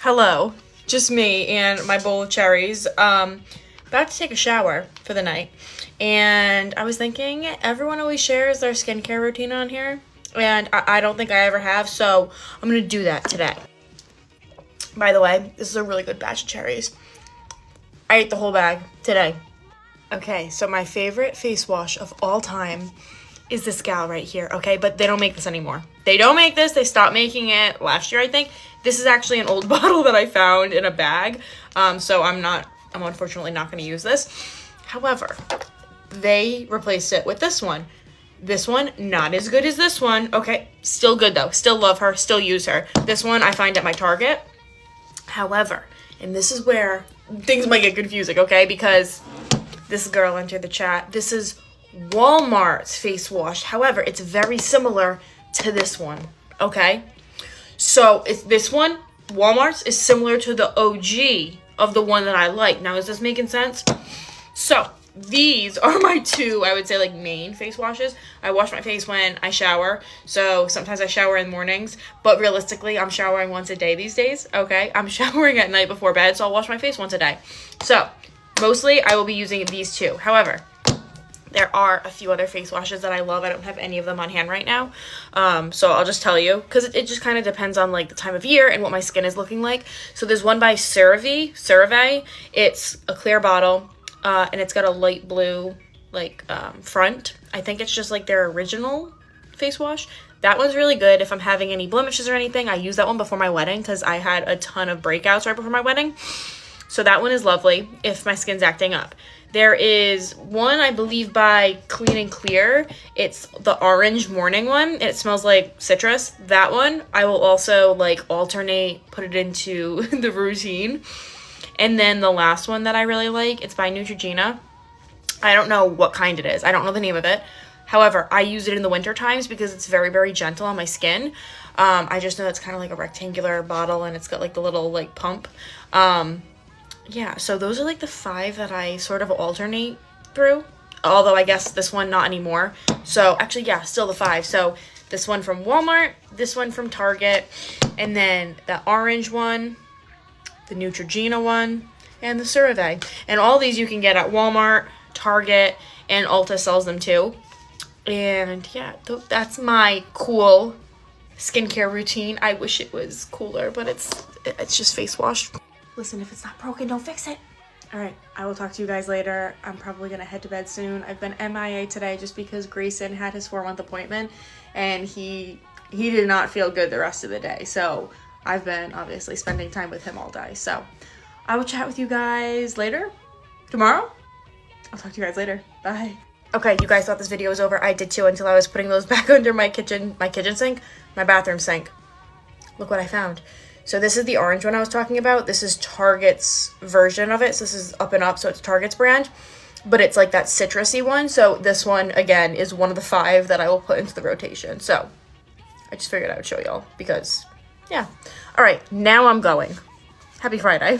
Hello, just me and my bowl of cherries. About to take a shower for the night, and I was thinking everyone always shares their skincare routine on here, and I don't think I ever have, so I'm gonna do that today. By the way, this is a really good batch of cherries. I ate the whole bag today. Okay, so my favorite face wash of all time is this gal right here, okay? But they don't make this anymore. They don't make this. They stopped making it last year, I think. This is actually an old bottle that I found in a bag. So I'm unfortunately not going to use this. However, they replaced it with this one. This one, not as good as this one. Okay, still good though. Still love her, still use her. This one I find at my Target. However, and this is where things might get confusing, okay? Because this girl entered the chat. This is Walmart's face wash. However, it's very similar to this one, okay? So it's this one, Walmart's, is similar to the OG of the one that I like. Now, is this making sense? So these are my two, I would say, like, main face washes. I wash my face when I shower. So sometimes I shower in the mornings, but realistically, I'm showering once a day these days, okay? I'm showering at night before bed, so I'll wash my face once a day. So mostly I will be using these two. However, there are a few other face washes that I love. I don't have any of them on hand right now. So I'll just tell you, because it just kind of depends on like the time of year and what my skin is looking like. So there's one by CeraVe. It's a clear bottle, and it's got a light blue like front. I think it's just like their original face wash. That one's really good if I'm having any blemishes or anything. I used that one before my wedding because I had a ton of breakouts right before my wedding. So that one is lovely if my skin's acting up. There is one, I believe, by Clean and Clear. It's the orange morning one. It smells like citrus. That one, I will also like alternate, put it into the routine. And then the last one that I really like, it's by Neutrogena. I don't know what kind it is. I don't know the name of it. However, I use it in the winter times because it's very, very gentle on my skin. I just know it's kind of like a rectangular bottle and it's got like the little like pump. Yeah, so those are like the 5 that I sort of alternate through. Although I guess this one not anymore. So actually, yeah, still the 5. So this one from Walmart, this one from Target, and then the orange one, the Neutrogena one, and the CeraVe. And all these you can get at Walmart, Target, and Ulta sells them too. And yeah, that's my cool skincare routine. I wish it was cooler, but it's just face wash. Listen, if it's not broken, don't fix it. All right, I will talk to you guys later. I'm probably gonna head to bed soon. I've been MIA today just because Grayson had his 4-month appointment and he did not feel good the rest of the day. So I've been obviously spending time with him all day. So I will chat with you guys later, tomorrow. I'll talk to you guys later. Bye. Okay, you guys thought this video was over. I did too until I was putting those back under my kitchen sink, my bathroom sink. Look what I found. So this is the orange one I was talking about. This is Target's version of it. So this is Up and Up, so it's Target's brand. But it's like that citrusy one. So this one, again, is one of the 5 that I will put into the rotation. So I just figured I would show y'all because, yeah. All right, now I'm going. Happy Friday.